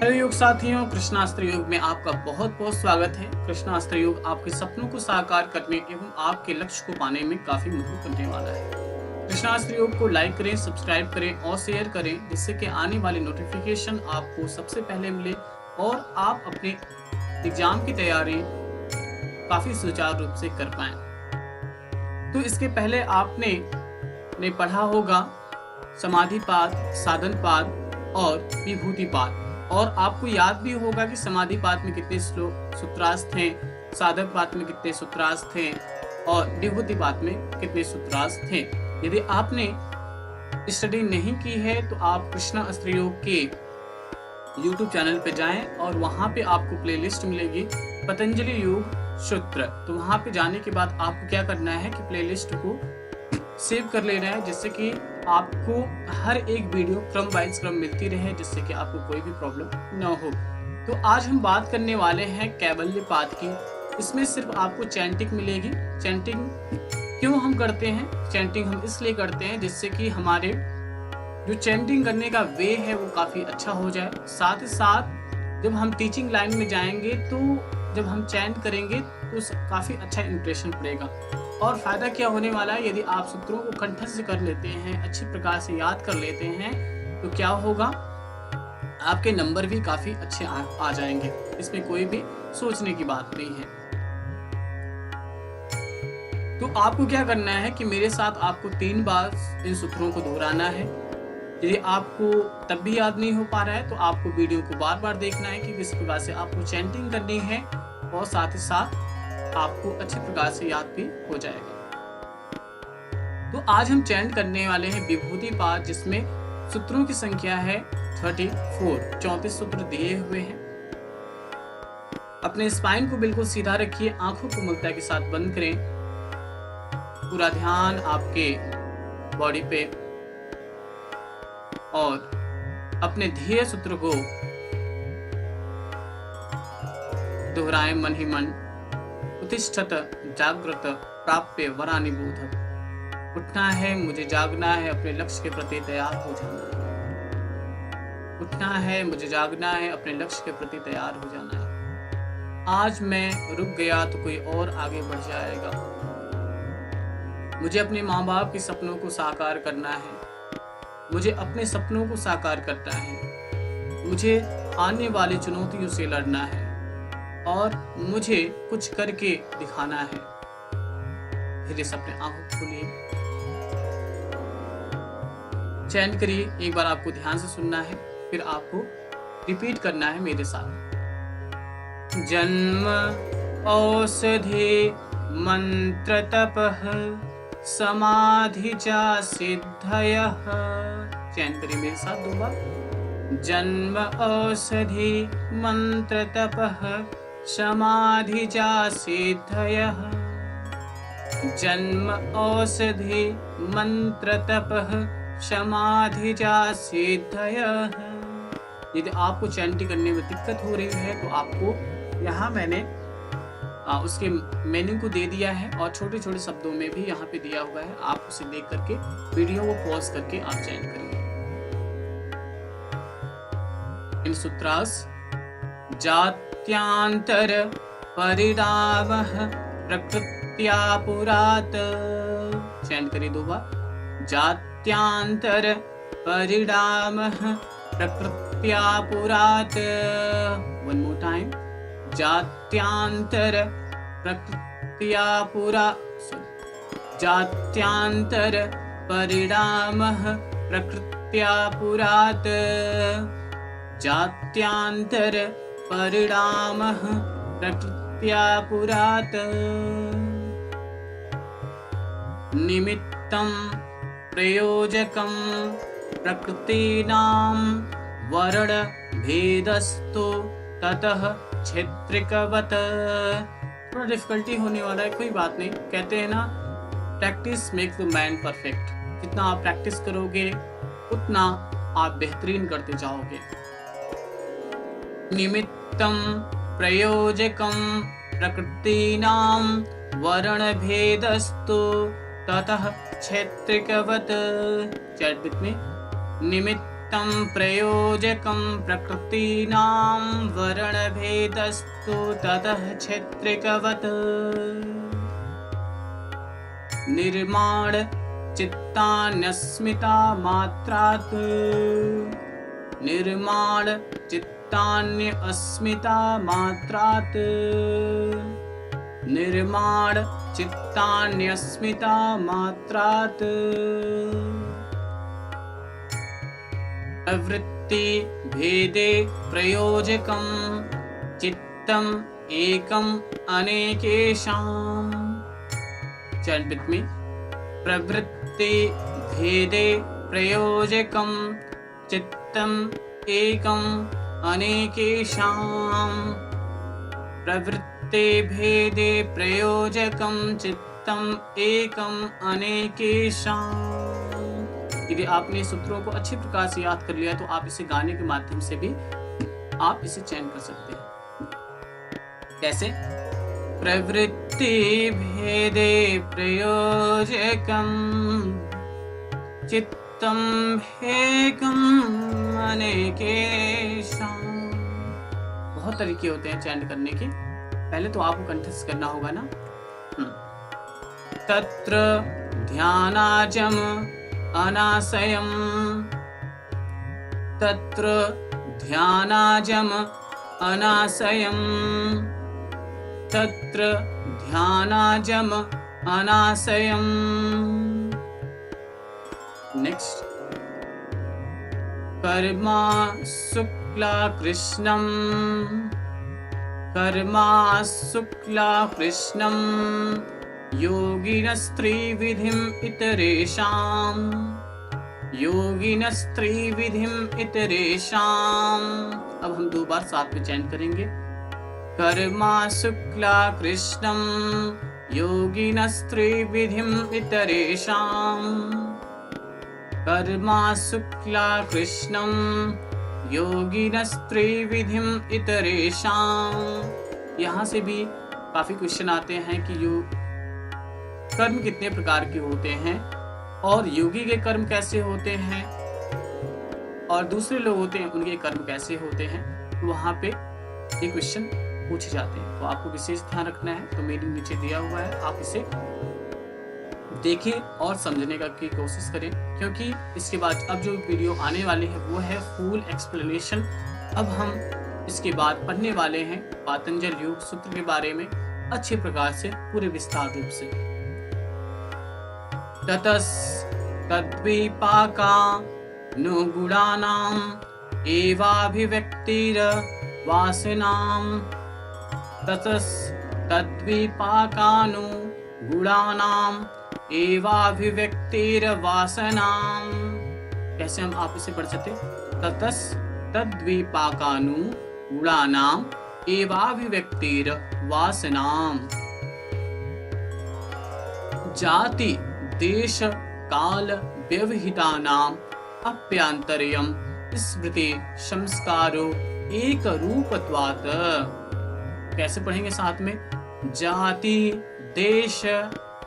Hello योग साथियों, कृष्णास्त्र योग में आपका बहुत बहुत स्वागत है। कृष्णास्त्र योग आपके सपनों को साकार करने एवं आपके लक्ष्य को पाने में काफी मदद करने वाला है। कृष्णास्त्र योग को लाइक करें, सब्सक्राइब करें और शेयर करें, जिससे कि आने वाली नोटिफिकेशन आपको सबसे पहले मिले और आप अपने एग्जाम की तैयारी काफी सुचारू रूप से कर पाएं। तो इसके पहले आपने पढ़ा होगा समाधिपाद, साधनपाद और विभूतिपाद, और आपको याद भी होगा कि समाधिपाद में कितने सूत्रार्थ हैं, साधकपाद में कितने सूत्रार्थ हैं और विभूतिपाद में कितने सूत्रार्थ हैं। यदि आपने स्टडी नहीं की है तो आप कृष्णास्त्र योग के YouTube चैनल पे जाएं और वहां पे आपको प्लेलिस्ट मिलेगी पतंजलि योग सूत्र। तो वहां पे जाने के बाद आपको क्या करना है कि प्लेलिस्ट को सेव कर लेना है, जिससे कि आपको हर एक वीडियो क्रम वाइज क्रम मिलती रहे, जिससे कि आपको कोई भी प्रॉब्लम न हो। तो आज हम बात करने वाले हैं कैवल्यपाद की। इसमें सिर्फ आपको चैंटिंग मिलेगी। चैंटिंग क्यों हम करते हैं? चैंटिंग हम इसलिए करते हैं जिससे कि हमारे जो चैंटिंग करने का वे है वो काफ़ी अच्छा हो जाए। साथ ही साथ जब हम टीचिंग लाइन में जाएंगे तो जब हम चैंट करेंगे तो काफ़ी अच्छा इंप्रेशन पड़ेगा। और फायदा क्या होने वाला है, यदि आप सूत्रों को कंठस्थ कर लेते हैं, अच्छी प्रकार से याद कर लेते हैं, तो क्या होगा, आपके नंबर भी काफी अच्छे आ जाएंगे। इसमें कोई भी सोचने की बात नहीं है। तो आपको क्या करना है कि मेरे साथ आपको 3 बार इन सूत्रों को दोहराना है। यदि आपको तब भी याद नहीं हो पा रहा है तो आपको वीडियो को बार बार देखना है कि किस प्रकार से आपको चैंटिंग करनी है, और साथ ही साथ आपको अच्छे प्रकार से याद भी हो जाएगा। तो आज हम चैंट करने वाले हैं विभूतिपाद, जिसमें सूत्रों की संख्या है 34। 34 सूत्र दिए हुए हैं। अपने स्पाइन को बिल्कुल सीधा रखिए, आंखों को मुक्ता के साथ बंद करें, पूरा ध्यान आपके बॉडी पे, और अपने ध्येय सूत्र को दोहराएं मन ही मन। उत्तिष्ठत जागृत प्राप्य वरानि बोध। उठना है, मुझे जागना है, अपने लक्ष्य के प्रति तैयार हो जाना है। उठना है, मुझे जागना है, अपने लक्ष्य के प्रति तैयार हो जाना है। आज मैं रुक गया तो कोई और आगे बढ़ जाएगा। मुझे अपने माँ बाप के सपनों को साकार करना है। मुझे अपने सपनों को साकार करना है। मुझे आने वाली चुनौतियों से लड़ना है और मुझे कुछ करके दिखाना है। धीरे से अपने आंखों खोलिए, चैंट करिए। एक बार आपको ध्यान से सुनना है, फिर आपको रिपीट करना है मेरे साथ। जन्म औषधि मंत्र तपः समाधि चा सिद्धयः। चैंट करिए मेरे साथ 2 बार। जन्म औषधि मंत्र तपः समाधि चा सिद्धयः। जन्म औषधि मंत्र तपः समाधि चा सिद्धयः। यदि आपको चैंटिंग करने में दिक्कत हो रही है तो आपको यहाँ मैंने उसके मीनिंग को दे दिया है, और छोटे छोटे शब्दों में भी यहाँ पे दिया हुआ है। आप उसे देख करके वीडियो को पॉज करके आप चैंट करिए। इन सूत्रास जात्यांतर परिणामः प्रकृत्या पुरात्। चैंट करिए 2 बार। जात्यांतर परिणामः प्रकृत्या पुरात्। One more time. जात्यांतर प्रकृत्या जात्यांतर परिणामः प्रकृत्या पुरात्। जात्यांतर परिणामः प्रकृत्या पुरात्। निमित्तं प्रयोजकं प्रकृतीनां वर्ण भेदस्तु ततः क्षेत्रिकवत। थोड़ा डिफिकल्टी होने वाला है, कोई बात नहीं। कहते हैं ना, practice makes the man perfect. जितना आप प्रैक्टिस करोगे उतना आप बेहतरीन करते जाओगे। निमित्तं प्रयोजकं प्रकृतीनां वर्ण भेदस्तु ततः क्षेत्रिकवत। चैट विथ में। निमित्त चित्तं प्रयोजकं प्रकृतीनां वर्णभेदस्तु ततः क्षेत्रिकवत् निर्माण चित्तान्यस्मिता मात्रात् निर्माण चित्तान्य अस्मिता मात्रात् निर्माण चित्तान्यस्मिता मात्रात् प्रवृत्ति भेदे प्रयोजकं चित्तम एकम अनेकेषाम्। Chant with me. प्रवृत्ति भेदे प्रयोजकं चित्तम एकम अनेकेषाम्। प्रवृत्ति भेदे प्रयोजकं चित्तम एकम अनेकेषाम्। यदि आपने सूत्रों को अच्छी प्रकार से याद कर लिया तो आप इसे गाने के माध्यम से भी आप इसे चयन कर सकते हैं। कैसे? प्रवृत्ति भेदे प्रयोजकं चित्तम एकम अनेकेषाम्। बहुत तरीके होते हैं चयन करने के। पहले तो आपको कंठस्थ करना होगा ना। तत्र ध्यानाजम अनाशयम तत्र ध्यानाजम अनाशयम तत्र ध्यानाजम अनाशयम। नेक्स्ट। कर्मा शुक्ला कृष्णम कर्मा शुक्ला कृष्णम योगिनस्त्रिविधिम् इतरेषाम् योगिनस्त्रिविधिम् इतरेषाम्। अब हम 2 बार साथ में चयन करेंगे। कर्मा शुक्ला कृष्णम योगिनस्त्रिविधिम् इतरेषाम् कर्मा शुक्ला कृष्णम योगिनस्त्रिविधिम् इतरेषाम्। यहाँ से भी काफी क्वेश्चन आते हैं कि कर्म कितने प्रकार के होते हैं और योगी के कर्म कैसे होते हैं और दूसरे लोग होते हैं उनके कर्म कैसे होते हैं। तो वहाँ पे ये क्वेश्चन पूछे जाते हैं, तो आपको विशेष ध्यान रखना है। तो मेरे नीचे दिया हुआ है, आप इसे देखें और समझने का की कोशिश करें, क्योंकि इसके बाद अब जो वीडियो आने वाली है वो है फुल एक्सप्लेनेशन। अब हम इसके बाद पढ़ने वाले हैं पातंजल योग सूत्र के बारे में अच्छे प्रकार से पूरे विस्तार रूप से। ततस् तद्विपाकानुगुणानाम् एवाभिव्यक्तिर वासनाम् ततस् तद्विपाकानुगुणानाम् एवाभिव्यक्तिर वासनाम्। कैसे हम आप इसे पढ़ सकते? ततस् तद्विपाकानुगुणानाम् एवाभिव्यक्तिर वासनाम्। जाति देश काल व्यवहितानाम् अप्यांतर्यम् स्मृति संस्कारो एक रूपत्वात्। कैसे पढ़ेंगे साथ में? जाति देश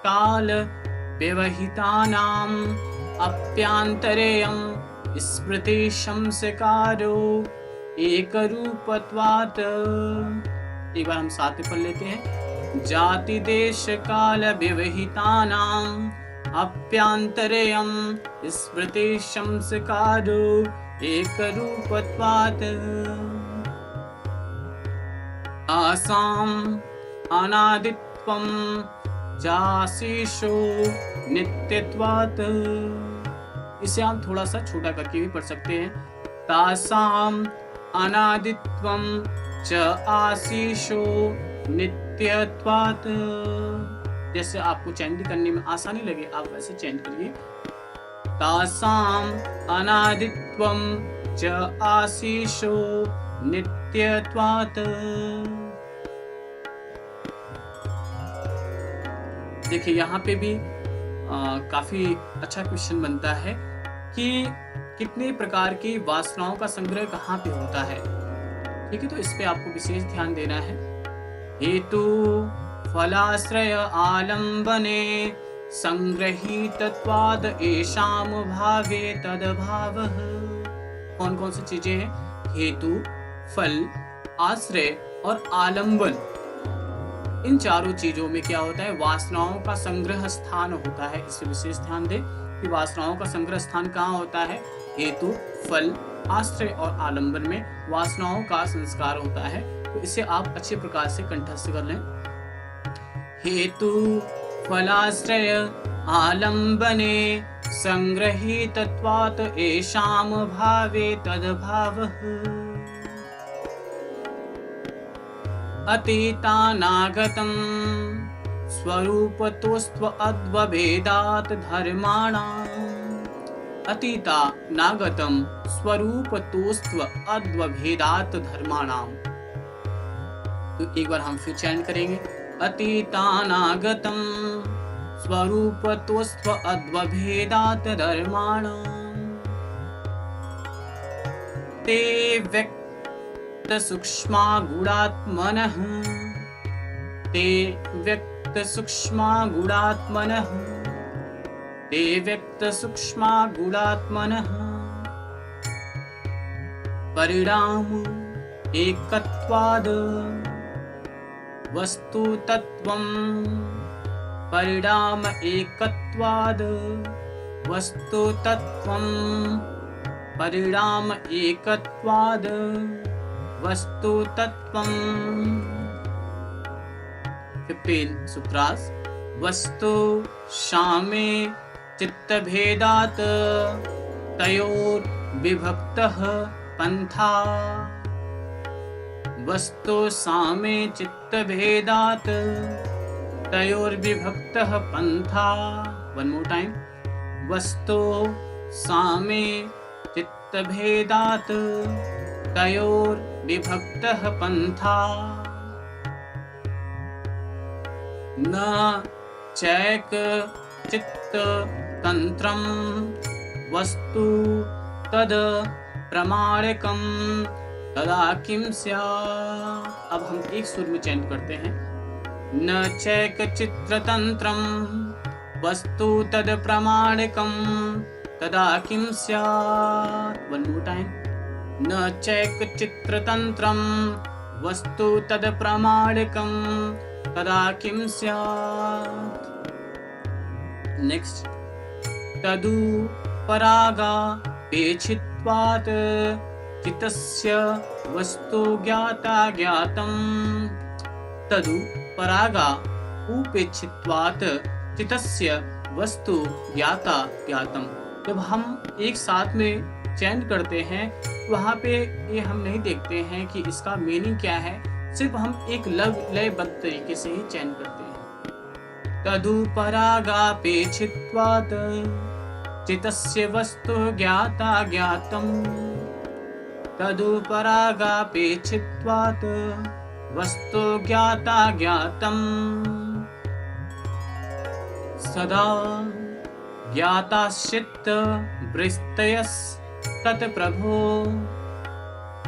काल व्यवहितानाम् अप्यांतर्यम् स्मृति संस्कारो एक रूपत्वात्। एक बार हम साथ में पढ़ लेते हैं। जाति देश काल व्यवहितानाम् अप्यांतर्यम् स्मृति संस्कारो एक रूपत्वात्। आसाम् अनादित्वम् जासीषो नित्यत्वात्। इसे हम थोड़ा सा छोटा करके भी पढ़ सकते हैं। तासाम् अनादित्वं च आशीषो नित्यत्वात्। जैसे आपको चयन करने में आसानी लगे आप वैसे चयन करिए। तासाम् अनादित्वं च आशीषो नित्यत्वात्। देखिए यहाँ पे भी काफी अच्छा क्वेश्चन बनता है कि कितने प्रकार की वासनाओं का संग्रह कहाँ पे होता है। ठीक है, तो इस पे आपको विशेष ध्यान देना है। हेतु फलाश्रय आलम्बने संग्रहीतत्वाद् येषां भावे तद्भावः। कौन कौन सी चीजें हैं? हेतु, फल, आश्रय और आलंबन। इन चारों चीजों में क्या होता है? वासनाओं का संग्रह स्थान होता है। इसे विशेष ध्यान दें कि वासनाओं का संग्रह स्थान कहाँ होता है? हेतु, फल, आश्रय और आलंबन में वासनाओं का संस्कार होता है। तो इसे आप अच्छे प्रकार से कंठस्थ कर लें। हेतु फलाश्रय आलंबने संग्रहीतत्वात् येषां भावे तद्भावः। अतीतानागतं स्वरूपतोस्त्वद्वभेदात् धर्माणाम्। अतीतानागतं स्वरूपतोस्त्वद्वभेदात् धर्माणाम्। तो एक बार हम फिर चयन करेंगे। अतीतानागतं स्वरूपतोस्त्वद्वभेदात् धर्माणाम्। ते व्यक्तसूक्ष्मा गुणात्मनः। ते व्यक्तसूक्ष्मा गुणात्मनः। ते व्यक्तसूक्ष्मा गुणात्मनः। परिणाम एकत्वाद् वस्तुतत्वम्। परिणाम एकत्वाद् वस्तुतत्वम्। परिणाम एकत्वाद् वस्तुतत्वम्। 15 सूत्रास। वस्तु सामे चित्तभेदात् तयोर्विभक्तः पंथा। वस्तु सामे चित्तभेदात् तयोर्विभक्तः पंथा। One more time. वस्तु सामे चित्तभेदात् तयोर्विभक्तः पंथा। न चैक चित्त तंत्रम वस्तु तद प्रमाणकम तदा किम स्यात्। अब हम एक सुर में चयन करते हैं। न चैक चित्र तंत्रम वस्तु तद प्रमाणकम तदा किम स्यात्। One more time. न चैक चित्र तंत्रम वस्तु तद प्रमाणकम तदा किम स्यात्। नेक्स्ट। तदु परागापेक्षित्वात् चित्तस्य वस्तु ज्ञाता ज्ञातम्। तदु परागा उपेक्षित्वात् चित्तस्य वस्तु ज्ञाता ज्ञातम्। जब हम एक साथ में चयन करते हैं वहाँ पे ये हम नहीं देखते हैं कि इसका मीनिंग क्या है, सिर्फ हम एक लयबद्ध तरीके से ही चयन करते हैं। तदु परागापेक्षित्वात् चित्तस्य वस्तु ज्ञाता ज्ञातम्। तदु परागापेक्षित्वात् वस्तु ज्ञाता ज्ञातम्। सदा ज्ञाताश्चित्त वृत्तयस्तत् प्रभो।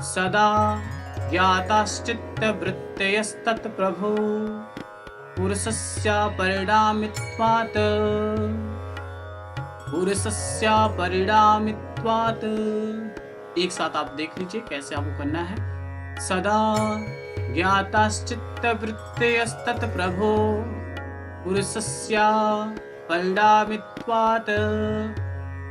सदा ज्ञाताश्चित्त वृत्तयस्तत् प्रभो। पुरुषस्य परिणामित्वात्। पुरुषस्य परिणामित्वात्। एक साथ आप देख लीजिए कैसे आपको करना है। सदा ज्ञाताश्चित्त वृत्तयस्तत् प्रभो। पुरुषस्य परिणामित्वात्।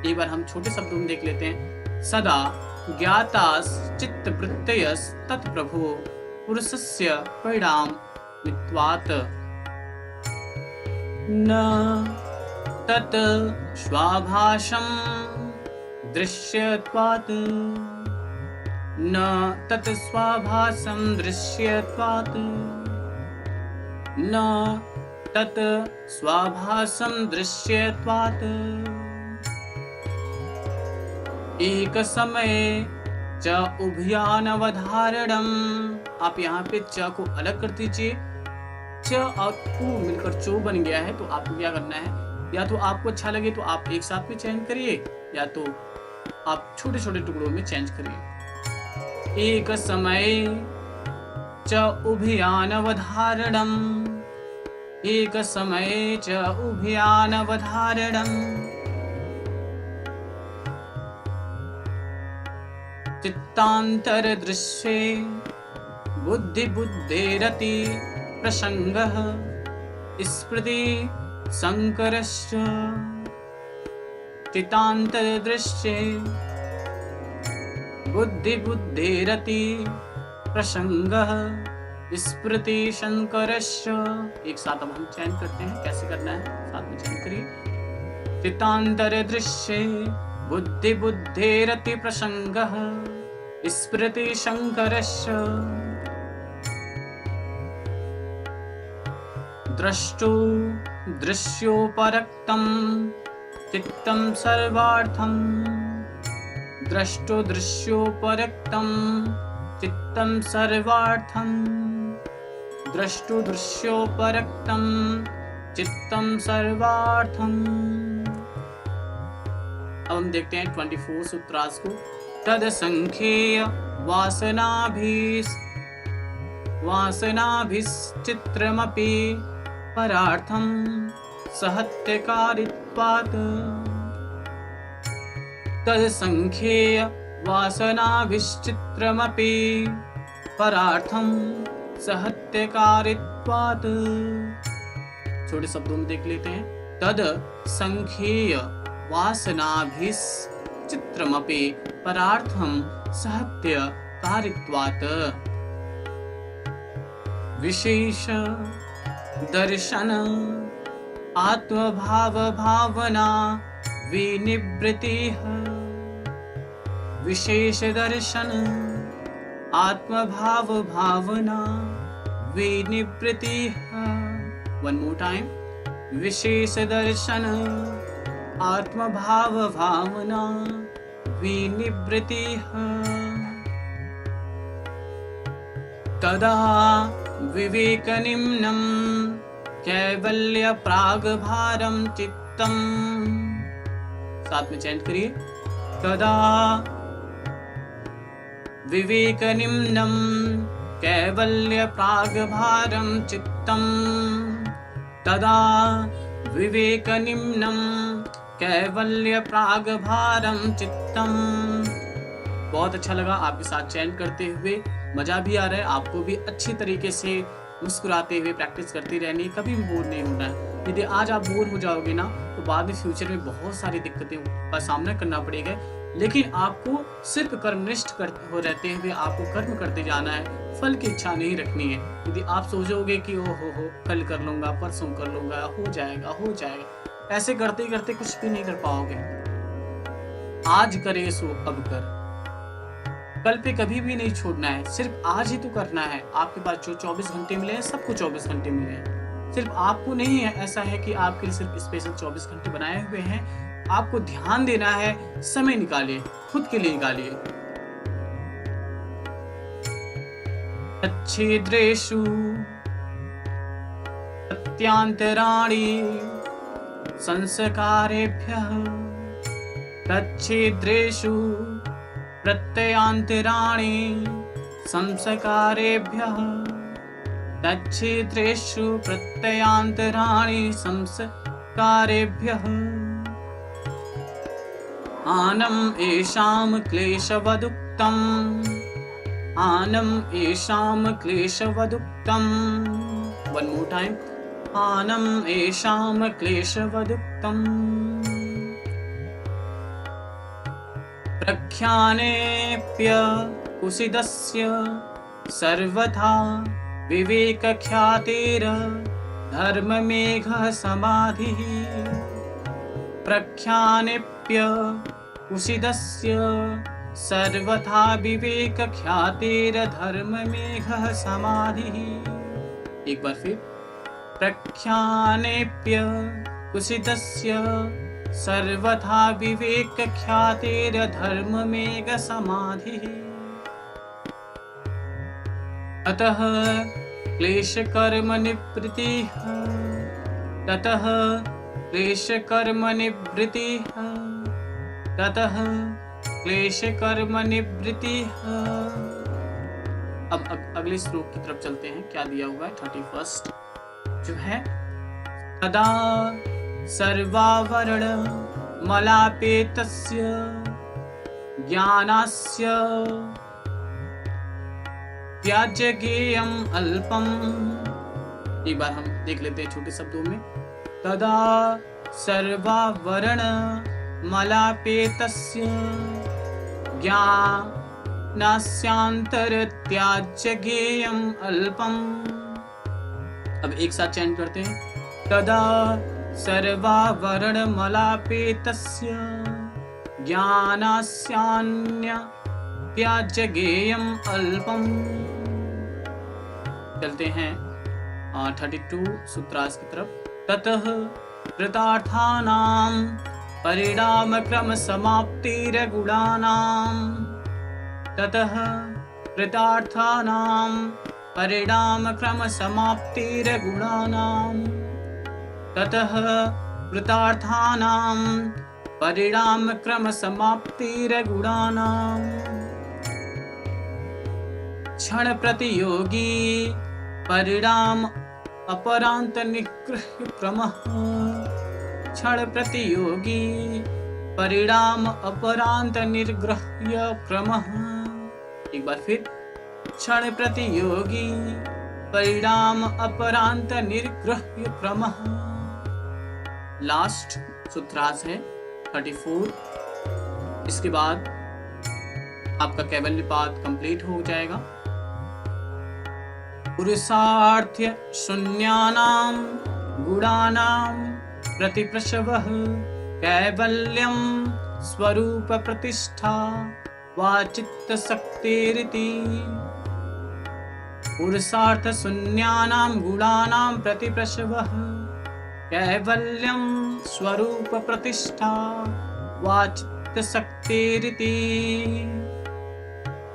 एक बार हम छोटे शब्दों में देख लेते हैं। सदा ज्ञाताश्चित्त वृत्तयस्तत् प्रभो। पुरुषस्य परिणामित्वात्। न तत् स्वाभासं दृश्यत्वात्। न तत् स्वाभासं दृश्यत्वात्। न तत् स्वाभासं दृश्यत्वात्। एक समय च उभयानवधारणम्। आप यहाँ पे च को अलग कर दीजिए। च और उ मिलकर चो बन गया है। तो आपको क्या करना है, या तो आपको अच्छा लगे तो आप एक साथ में चेंज करिए, या तो आप छोटे छोटे टुकड़ों में चेंज करिए। एक समय च उभयानवधारणम्। एक समय च उभयानवधारणम्। चित्तान्तरदृश्ये बुद्धिबुद्धेरति प्रसङ्गः स्मृति संकरश्च। चित्तान्तरदृश्ये बुद्धिबुद्धेरति प्रसङ्गः स्मृति संकरश्च। एक साथ अब हम चयन करते हैं, कैसे करना है, साथ में चयन करिए। चित्तान्तरदृश्ये बुद्धिबुद्धेरति प्रसङ्गः स्मृति संकरश्च। द्रष्टु दृश्योपरक्तं चित्तं सर्वार्थं। द्रष्टु दृश्योपरक्तं चित्तं सर्वार्थं। द्रष्टु दृश्योपरक्तं चित्तं सर्वार्थं। अब हम देखते हैं 24 सूत्रार्थ को। तद संख्येय वासनाभिश्चित्रमपि परार्थं सहत्यकारित्वात्। तद संख्येय वासनाभिश्चित्रमपि परार्थं सहत्यकारित्वात्। छोटे शब्दों में देख लेते हैं। तद संख्येय वासनाभिश्चित्रमपि परार्थं सहत्यकारित्वात्। विशेष दर्शन आत्मभाव भावना विनिवृत्तिः। विशेष दर्शन आत्मभाव भावना विनिवृत्तिः। One more time. विशेष दर्शन आत्मभाव भावना विनिवृत्तिः। तदा विवेकनिम्नं कैवल्य प्रागभारं चित्तम्। साथ में चैंट करिए। तदा विवेकनिम्नं कैवल्य प्रागभारं चित्तम्। तदा विवेकनिम्नं कैवल्य प्रागभारं चित्तम्। बहुत अच्छा लगा आपके साथ चैंट करते हुए, मजा भी आ रहा है, आपको भी अच्छी तरीके से मुस्कुराते हुए प्रैक्टिस करती रहनी, कभी भी बोर नहीं होना है। यदि आज आप बोर हो जाओगे ना तो बाद में फ्यूचर में बहुत सारी दिक्कतें का सामना करना पड़ेगा। लेकिन आपको सिर्फ कर्मनिष्ठ हो रहते हुए आपको कर्म करते जाना है, फल की इच्छा नहीं रखनी है। यदि आप सोचोगे कि ओ हो कल कर लूंगा, परसों कर लूंगा, हो जाएगा, ऐसे करते करते कुछ भी नहीं कर पाओगे। आज करे सो अब कर, कल पे कभी भी नहीं छोड़ना है, सिर्फ आज ही तो करना है। आपके पास जो 24 घंटे मिले हैं, सबको 24 घंटे मिले हैं, सिर्फ आपको नहीं है। ऐसा है कि आपके लिए सिर्फ स्पेशल 24 घंटे बनाए हुए हैं। आपको ध्यान देना है, समय निकालिए, खुद के लिए निकालिए। अच्छेद्रेषु प्रत्यंतराणि संस्कारेभ्यः। तच्छेद्रेषु प्रत्यंतराणि संस्कारेभ्यः। तच्छेद्रेषु प्रत्यंतराणि संस्कारेभ्यः। आनम येषां क्लेशवदुक्तम्। आनम येषां क्लेशवदुक्तम्। One more time. आनम येषां क्लेशवदुक्तम्। प्रख्यानेऽप्य कुसिदस्य सर्वथा विवेकख्यातेर धर्ममेघः समाधिः। प्रख्यानेऽप्य कुसिदस्य सर्वथा विवेकख्यातेर धर्ममेघः समाधिः। एक बार फिर। प्रख्यानेऽप्य कुसिदस्य सर्वथा विवेकख्यातेर धर्ममेघः समाधिः। अतः क्लेशकर्मनिवृत्तिः। ततः क्लेशकर्मनिवृत्तिः। ततः क्लेशकर्मनिवृत्तिः। अब अगले श्लोक की तरफ चलते हैं। क्या दिया हुआ है 31 जो है। तदा सर्वावरण मलापेतस्य ज्ञानस्य त्याज्यगेयम् अल्पम्। एक बार हम देख लेते हैं छोटे शब्दों में। तदा सर्वावरण मलापेतस्य ज्ञानस्यान्तर त्याज्यगेयम् अल्पम्। अब एक साथ चैंट करते हैं। तदा सर्वावरण मलापेतस्य ज्ञानस्यान्य त्याज्यगेयम् अल्पम्। चलते हैं 32 सूत्रास की तरफ। ततः कृतार्थानां परिणाम क्रम समाप्तिर्गुणानां। ततः कृतार्थानां परिणाम क्रम समाप्तिर्गुणानां। ततः कृतार्थानां परिणाम क्रम समाप्तिर्गुणानां। क्षण प्रतियोगी परिणाम अपरांत निग्रह क्रमः। क्षण प्रतियोगी परिणाम अपरांत निर्ग्रह्य क्रमः। एक बार फिर। क्षण प्रतियोगी परिणाम अपरांत निर्ग्रह्य क्रमः। लास्ट सूत्रास है 34। इसके बाद आपका कैवल्यपाद कंप्लीट हो जाएगा। पुरुषार्थ्य शून्यानां गुणानां प्रतिप्रसवः कैवल्यं स्वरूप प्रतिष्ठा वा चित्त शक्तिरिति। पुरुषार्थ शून्यानां गुणानां प्रतिप्रसवः कैवल्यं स्वरूप प्रतिष्ठा वा चित्त शक्तिरिति।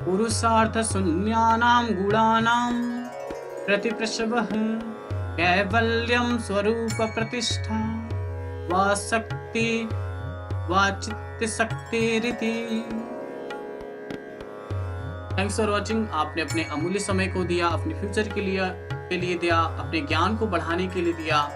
पुरुषार्थ शून्यानां गुणानां प्रतिप्रसवः कैवल्यं स्वरूप प्रतिष्ठा वा शक्ति वा चित्त शक्तिरिति। Thanks for watching. आपने अपने अमूल्य समय को दिया, अपने फ्यूचर के लिए दिया, अपने ज्ञान को बढ़ाने के लिए दिया।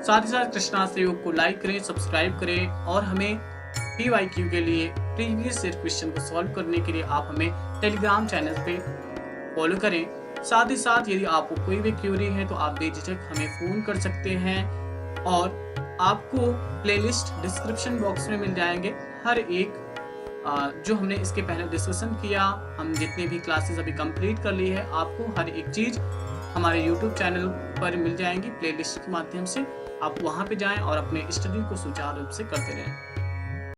साथ ही साथ कृष्णास्त्र योग को लाइक करें, सब्सक्राइब करें और हमें PYQ के लिए प्रीवियस ईयर क्वेश्चन को सॉल्व करने के लिए आप हमें टेलीग्राम चैनल पे फॉलो करें। साथ ही साथ यदि आपको कोई भी क्वेरी है तो आप बेझिझक हमें फ़ोन कर सकते हैं और आपको प्लेलिस्ट डिस्क्रिप्शन बॉक्स में मिल जाएंगे। हर एक जो हमने इसके पहले डिस्कशन किया, हम जितने भी क्लासेस अभी कंप्लीट कर ली है, आपको हर एक चीज़ हमारे YouTube चैनल पर मिल जाएंगी प्लेलिस्ट के माध्यम से। आप वहाँ पे जाएं और अपने स्टडी को सुचारू रूप से करते रहें।